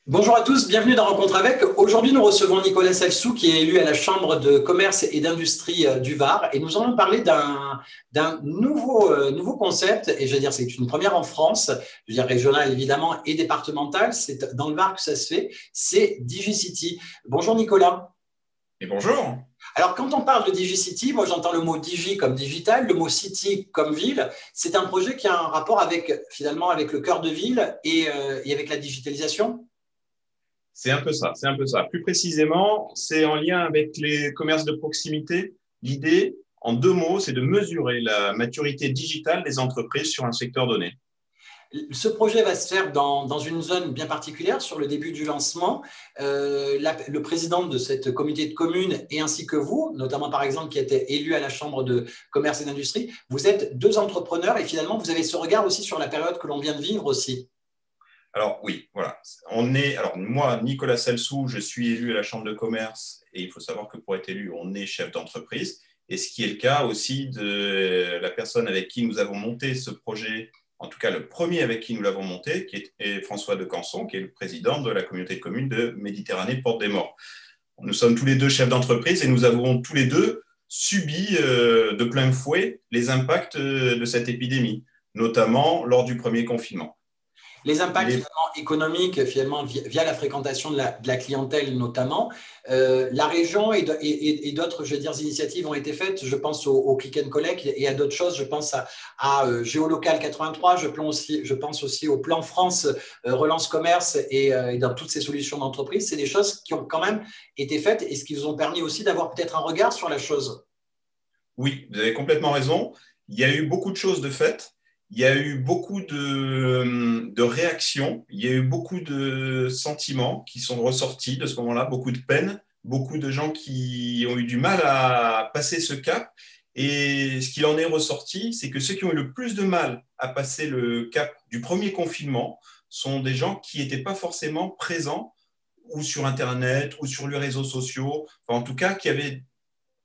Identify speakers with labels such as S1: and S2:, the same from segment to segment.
S1: Bonjour à tous, bienvenue dans Rencontre avec. Aujourd'hui, nous recevons Nicolas Salsou, qui est élu à la Chambre de commerce et d'industrie du Var. Et nous allons parler d'un nouveau concept, et je veux dire, c'est une première en France, je veux dire régionale évidemment et départementale. C'est dans le Var que ça se fait, c'est DigiCity. Bonjour Nicolas.
S2: Et bonjour.
S1: Alors, quand on parle de DigiCity, moi j'entends le mot Digi comme digital, le mot City comme ville. C'est un projet qui a un rapport avec, finalement, avec le cœur de ville et avec la digitalisation.
S2: C'est un peu ça, c'est un peu ça. Plus précisément, c'est en lien avec les commerces de proximité. L'idée, en deux mots, c'est de mesurer la maturité digitale des entreprises sur un secteur donné.
S1: Ce projet va se faire dans une zone bien particulière sur le début du lancement. Le président de cette communauté de communes et ainsi que vous, notamment par exemple qui a été élu à la Chambre de commerce et d'industrie, vous êtes deux entrepreneurs et finalement vous avez ce regard aussi sur la période que l'on vient de vivre aussi.
S2: Alors oui, voilà. Alors moi, Nicolas Salsou, je suis élu à la Chambre de commerce et il faut savoir que pour être élu, on est chef d'entreprise. Et ce qui est le cas aussi de la personne avec qui nous avons monté ce projet, en tout cas le premier avec qui nous l'avons monté, qui est François de Canson, qui est le président de la communauté de communes de Méditerranée Porte des Morts. Nous sommes tous les deux chefs d'entreprise et nous avons tous les deux subi de plein fouet les impacts de cette épidémie, notamment lors du premier confinement.
S1: Les impacts
S2: Les
S1: finalement économiques, finalement, via la fréquentation de la clientèle notamment. La région et d'autres, je veux dire, initiatives ont été faites. Je pense au Click and Collect et à d'autres choses. Je pense à Géolocal 83. Je pense aussi au plan France Relance Commerce et dans toutes ces solutions d'entreprise. C'est des choses qui ont quand même été faites et ce qui vous ont permis aussi d'avoir peut-être un regard sur la chose.
S2: Oui, vous avez complètement raison. Il y a eu beaucoup de choses de faites. Il y a eu beaucoup de réactions. Il y a eu beaucoup de sentiments qui sont ressortis de ce moment-là, beaucoup de peine, beaucoup de gens qui ont eu du mal à passer ce cap. Et ce qu'il en est ressorti, c'est que ceux qui ont eu le plus de mal à passer le cap du premier confinement sont des gens qui n'étaient pas forcément présents ou sur Internet ou sur les réseaux sociaux, enfin, en tout cas qui avaient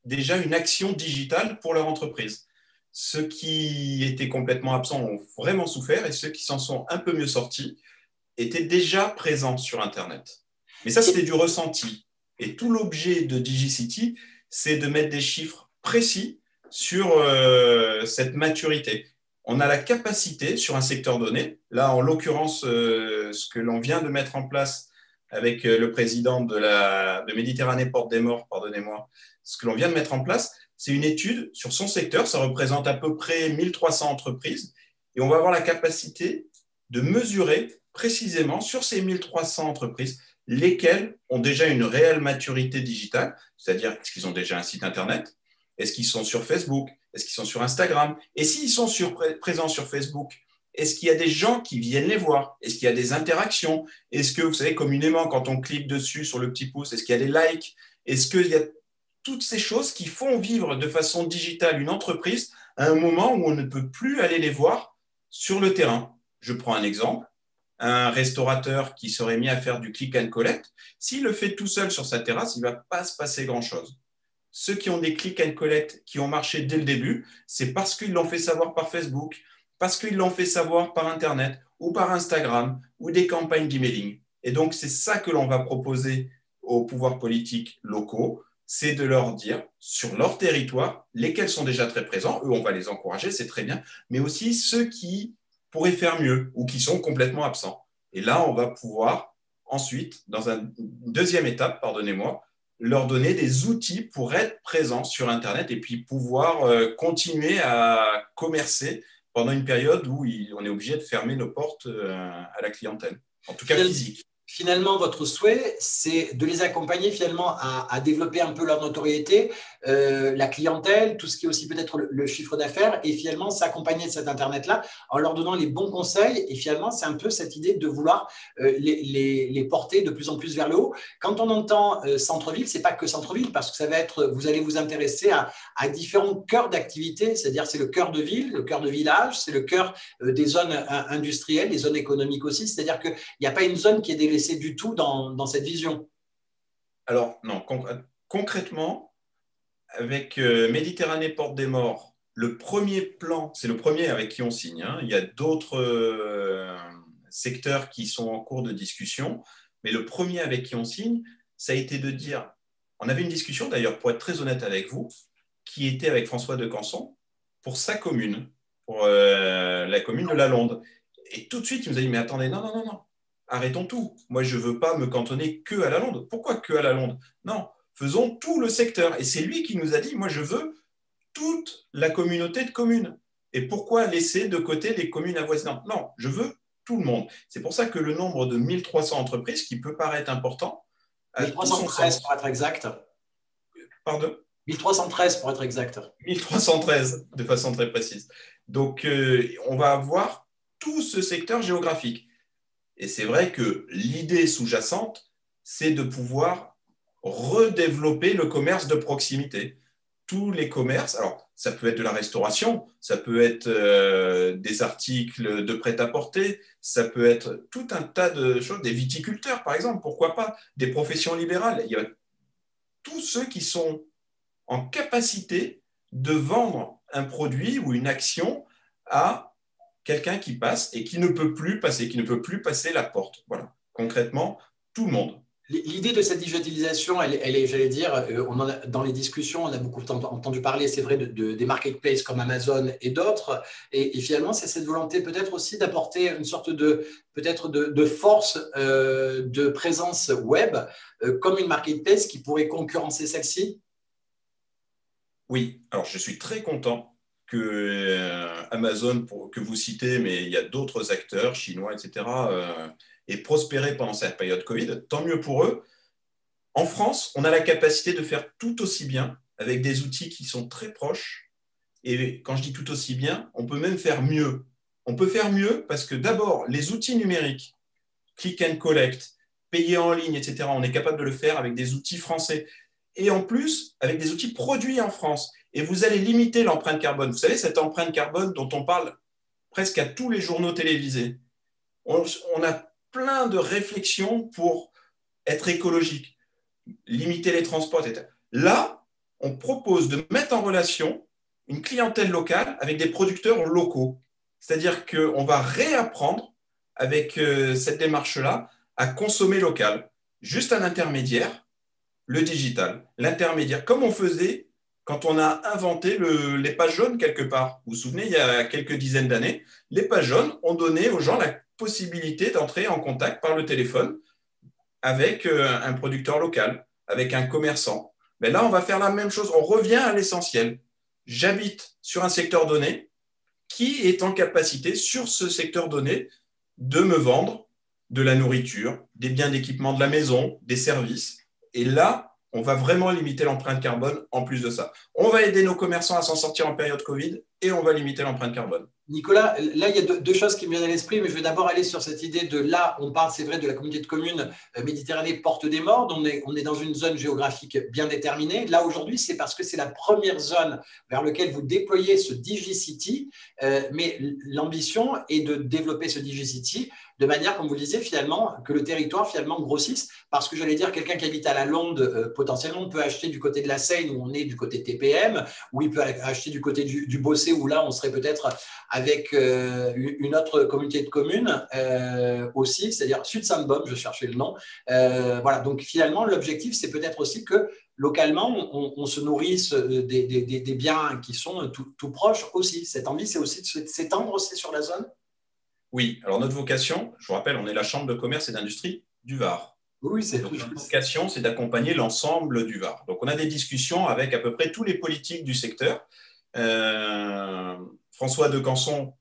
S2: déjà une action digitale pour leur entreprise. Ceux qui étaient complètement absents ont vraiment souffert et ceux qui s'en sont un peu mieux sortis étaient déjà présents sur Internet. Mais ça, c'était du ressenti. Et tout l'objet de DigiCity, c'est de mettre des chiffres précis sur cette maturité. On a la capacité sur un secteur donné, là en l'occurrence, ce que l'on vient de mettre en place avec le président de Méditerranée Porte des Morts, pardonnez-moi, ce que l'on vient de mettre en place, c'est une étude sur son secteur, ça représente à peu près 1300 entreprises, et on va avoir la capacité de mesurer précisément sur ces 1300 entreprises lesquelles ont déjà une réelle maturité digitale, c'est-à-dire est-ce qu'ils ont déjà un site internet, est-ce qu'ils sont sur Facebook, est-ce qu'ils sont sur Instagram, et s'ils sont présents sur Facebook, est-ce qu'il y a des gens qui viennent les voir? Est-ce qu'il y a des interactions? Est-ce que, vous savez, communément, quand on clique dessus sur le petit pouce, est-ce qu'il y a des likes? Est-ce qu'il y a toutes ces choses qui font vivre de façon digitale une entreprise à un moment où on ne peut plus aller les voir sur le terrain? Je prends un exemple. Un restaurateur qui serait mis à faire du click and collect, s'il le fait tout seul sur sa terrasse, il ne va pas se passer grand-chose. Ceux qui ont des click and collect qui ont marché dès le début, c'est parce qu'ils l'ont fait savoir par Facebook, parce qu'ils l'ont fait savoir par Internet ou par Instagram ou des campagnes d'emailing. Et donc, c'est ça que l'on va proposer aux pouvoirs politiques locaux, c'est de leur dire sur leur territoire, lesquels sont déjà très présents, eux, on va les encourager, c'est très bien, mais aussi ceux qui pourraient faire mieux ou qui sont complètement absents. Et là, on va pouvoir ensuite, dans une deuxième étape, pardonnez-moi, leur donner des outils pour être présents sur Internet et puis pouvoir continuer à commercer pendant une période où on est obligé de fermer nos portes à la clientèle, en tout cas physique.
S1: Finalement, votre souhait, c'est de les accompagner finalement à développer un peu leur notoriété, la clientèle, tout ce qui est aussi peut-être le chiffre d'affaires, et finalement s'accompagner de cet Internet-là en leur donnant les bons conseils. Et finalement, c'est un peu cette idée de vouloir les porter de plus en plus vers le haut. Quand on entend centre-ville, c'est pas que centre-ville, parce que ça va être, vous allez vous intéresser à différents cœurs d'activité, c'est-à-dire c'est le cœur de ville, le cœur de village, c'est le cœur des zones industrielles, des zones économiques aussi, c'est-à-dire qu'il n'y a pas une zone qui est délaissée du tout dans cette vision.
S2: Alors, non, concrètement, avec Méditerranée Porte des Morts, le premier plan, c'est le premier avec qui on signe, hein. Il y a d'autres secteurs qui sont en cours de discussion. Mais le premier avec qui on signe, ça a été de dire, on avait une discussion d'ailleurs, pour être très honnête avec vous, qui était avec François de Canson pour sa commune, pour la commune de Lalonde. Et tout de suite, il nous a dit, mais attendez, non, non, non, non, arrêtons tout. Moi, je ne veux pas me cantonner que à Lalonde. Pourquoi que à Lalonde? Non, faisons tout le secteur. Et c'est lui qui nous a dit, moi, je veux toute la communauté de communes. Et pourquoi laisser de côté les communes avoisinantes? Non, je veux tout le monde. C'est pour ça que le nombre de 1300 entreprises, qui peut paraître important, a tout son
S1: 1313
S2: sens.
S1: pour être exact.
S2: Pardon?
S1: 1313 pour être exact.
S2: 1313 de façon très précise. Donc, on va avoir tout ce secteur géographique. Et c'est vrai que l'idée sous-jacente, c'est de pouvoir redévelopper le commerce de proximité. Tous les commerces, alors ça peut être de la restauration, ça peut être des articles de prêt-à-porter, ça peut être tout un tas de choses, des viticulteurs par exemple, pourquoi pas, des professions libérales. Il y a tous ceux qui sont en capacité de vendre un produit ou une action à quelqu'un qui passe et qui ne peut plus passer, qui ne peut plus passer la porte. Voilà, concrètement, tout le monde.
S1: L'idée de cette digitalisation, elle est, j'allais dire, dans les discussions, on a beaucoup entendu parler, c'est vrai, des marketplaces comme Amazon et d'autres. Et finalement, c'est cette volonté peut-être aussi d'apporter une sorte peut-être de force de présence web comme une marketplace qui pourrait concurrencer celle-ci.
S2: Oui, alors je suis très content que Amazon, que vous citez, mais il y a d'autres acteurs chinois, etc., aient prospéré pendant cette période Covid. Tant mieux pour eux. En France, on a la capacité de faire tout aussi bien avec des outils qui sont très proches. Et quand je dis tout aussi bien, on peut même faire mieux. On peut faire mieux parce que d'abord, les outils numériques, click and collect, payer en ligne, etc., on est capable de le faire avec des outils français. Et en plus, avec des outils produits en France. Et vous allez limiter l'empreinte carbone. Vous savez, cette empreinte carbone dont on parle presque à tous les journaux télévisés. On a plein de réflexions pour être écologique, limiter les transports, etc. Là, on propose de mettre en relation une clientèle locale avec des producteurs locaux. C'est-à-dire qu'on va réapprendre avec cette démarche-là à consommer local. Juste un intermédiaire, le digital, l'intermédiaire, comme on faisait quand on a inventé les pages jaunes quelque part. Vous vous souvenez, il y a quelques dizaines d'années, les pages jaunes ont donné aux gens la possibilité d'entrer en contact par le téléphone avec un producteur local, avec un commerçant. Mais là, on va faire la même chose. On revient à l'essentiel. J'habite sur un secteur donné. Qui est en capacité, sur ce secteur donné, de me vendre de la nourriture, des biens d'équipement de la maison, des services? Et là, on va vraiment limiter l'empreinte carbone en plus de ça. On va aider nos commerçants à s'en sortir en période Covid et on va limiter l'empreinte carbone.
S1: Nicolas, là, il y a deux choses qui me viennent à l'esprit, mais je vais d'abord aller sur cette idée de là, on parle, c'est vrai, de la communauté de communes Méditerranée Porte des Morts. On est dans une zone géographique bien déterminée. Là, aujourd'hui, c'est parce que c'est la première zone vers laquelle vous déployez ce DigiCity, mais l'ambition est de développer ce DigiCity de manière, comme vous le disiez, finalement, que le territoire finalement grossisse, parce que j'allais dire, quelqu'un qui habite à la Londe, potentiellement, peut acheter du côté de la Seine, où on est du côté TPM, ou il peut acheter du côté du Bossé, où là, on serait peut-être avec une autre communauté de communes aussi, c'est-à-dire Sud-Saint-Baume, je cherchais le nom. Voilà, donc finalement, l'objectif, c'est peut-être aussi que localement, on se nourrisse des biens qui sont tout proches aussi. Cette envie, c'est aussi de s'étendre aussi sur la zone.
S2: Oui, alors notre vocation, je vous rappelle, on est la Chambre de commerce et d'industrie du Var.
S1: Oui, c'est
S2: donc, notre vocation, c'est d'accompagner l'ensemble du Var. Donc, on a des discussions avec à peu près tous les politiques du secteur. François de Canson,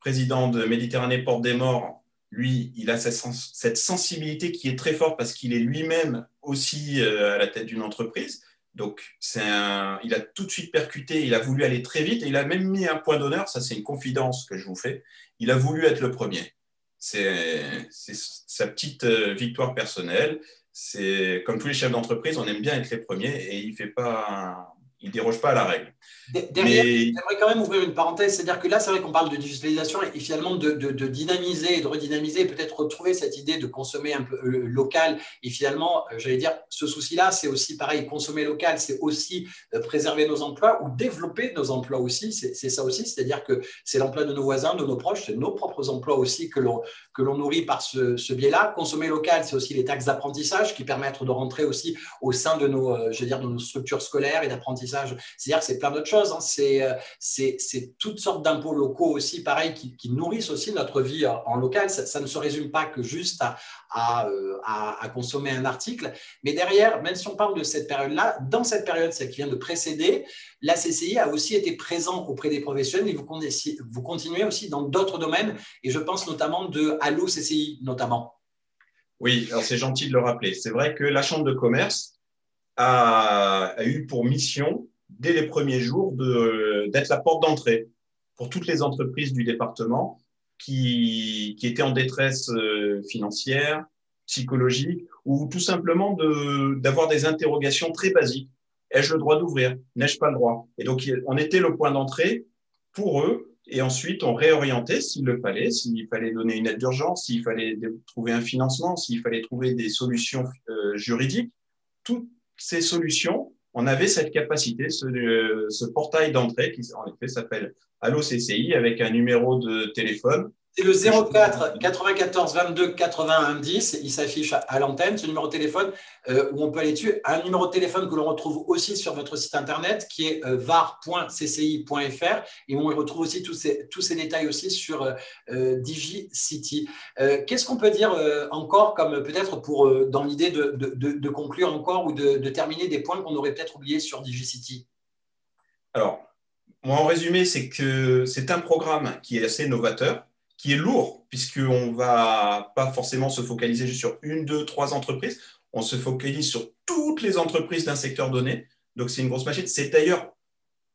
S2: président de Méditerranée Porte des Morts, lui, il a cette sensibilité qui est très forte parce qu'il est lui-même aussi à la tête d'une entreprise. Donc, il a tout de suite percuté, il a voulu aller très vite et il a même mis un point d'honneur, ça c'est une confidence que je vous fais, il a voulu être le premier. C'est sa petite victoire personnelle. C'est comme tous les chefs d'entreprise, on aime bien être les premiers et il ne fait pas ne dérogent pas à la règle.
S1: Derrière, j'aimerais quand même ouvrir une parenthèse, c'est-à-dire que là, c'est vrai qu'on parle de digitalisation et finalement de dynamiser et de redynamiser et peut-être retrouver cette idée de consommer un peu local. Et finalement, j'allais dire, ce souci-là, c'est aussi pareil, consommer local, c'est aussi préserver nos emplois ou développer nos emplois aussi. C'est ça aussi, c'est-à-dire que c'est l'emploi de nos voisins, de nos proches, c'est nos propres emplois aussi que l'on nourrit par ce biais-là. Consommer local, c'est aussi les taxes d'apprentissage qui permettent de rentrer aussi au sein de de nos structures scolaires et d'apprentissage. C'est-à-dire que c'est plein d'autres choses. C'est toutes sortes d'impôts locaux aussi, pareil, qui nourrissent aussi notre vie en local. Ça ne se résume pas que juste à consommer un article. Mais derrière, même si on parle de cette période-là, dans cette période, celle qui vient de précéder, la CCI a aussi été présent auprès des professionnels et vous continuez aussi dans d'autres domaines. Et je pense notamment de Allo CCI, notamment.
S2: Oui, alors c'est gentil de le rappeler. C'est vrai que la Chambre de commerce a eu pour mission dès les premiers jours d'être la porte d'entrée pour toutes les entreprises du département qui étaient en détresse financière, psychologique, ou tout simplement d'avoir des interrogations très basiques. Ai-je le droit d'ouvrir? N'ai-je pas le droit? Et donc, on était le point d'entrée pour eux, et ensuite, on réorientait s'il le fallait, s'il fallait donner une aide d'urgence, s'il fallait trouver un financement, s'il fallait trouver des solutions juridiques. Toutes ces solutions, on avait cette capacité, ce portail d'entrée qui, en effet, s'appelle Allo CCI avec un numéro de téléphone.
S1: C'est le 04 94 22 81 10. Il s'affiche à l'antenne, ce numéro de téléphone où on peut aller dessus. Un numéro de téléphone que l'on retrouve aussi sur votre site internet qui est var.cci.fr et où on retrouve aussi tous ces détails aussi sur DigiCity. Qu'est-ce qu'on peut dire encore comme peut-être dans l'idée de conclure encore ou de terminer des points qu'on aurait peut-être oubliés sur DigiCity?
S2: Alors, moi, en résumé, c'est que c'est un programme qui est assez novateur, qui est lourd, puisqu'on ne va pas forcément se focaliser juste sur une, deux, trois entreprises. On se focalise sur toutes les entreprises d'un secteur donné. Donc, c'est une grosse machine. C'est d'ailleurs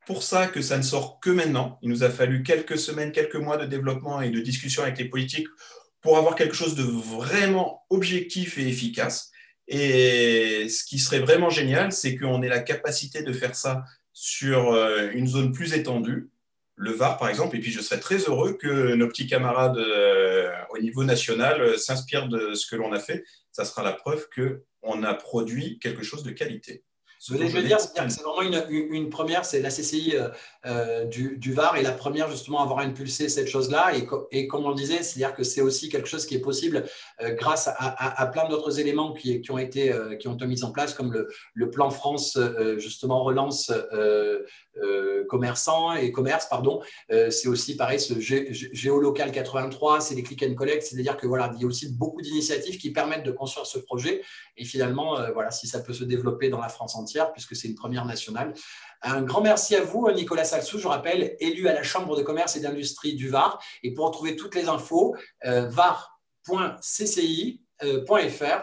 S2: pour ça que ça ne sort que maintenant. Il nous a fallu quelques semaines, quelques mois de développement et de discussion avec les politiques pour avoir quelque chose de vraiment objectif et efficace. Et ce qui serait vraiment génial, c'est qu'on ait la capacité de faire ça sur une zone plus étendue, le Var par exemple, et puis je serais très heureux que nos petits camarades au niveau national s'inspirent de ce que l'on a fait. Ça sera la preuve qu'on a produit quelque chose de qualité.
S1: Vous venez de le dire, c'est vraiment une première, c'est la CCI du Var et la première justement à avoir impulsé cette chose-là. Et comme on le disait, c'est-à-dire que c'est aussi quelque chose qui est possible grâce à plein d'autres éléments qui ont été mis en place, comme le plan France justement relance commerçant et commerce, pardon. C'est aussi pareil, ce Géolocal 83, c'est les click and collect, c'est-à-dire que voilà, il y a aussi beaucoup d'initiatives qui permettent de construire ce projet. Et finalement, voilà, si ça peut se développer dans la France entière, puisque c'est une première nationale. Un grand merci à vous, Nicolas Salsou, je rappelle, élu à la Chambre de commerce et d'industrie du Var. Et pour retrouver toutes les infos, var.cci.fr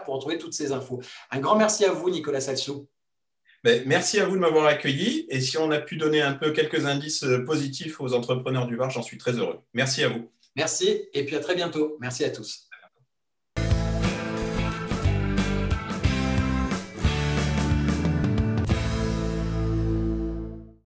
S1: pour retrouver toutes ces infos. Un grand merci à vous, Nicolas Salsou.
S2: Merci à vous de m'avoir accueilli. Et si on a pu donner un peu quelques indices positifs aux entrepreneurs du Var, j'en suis très heureux. Merci à vous.
S1: Merci et puis à très bientôt. Merci à tous.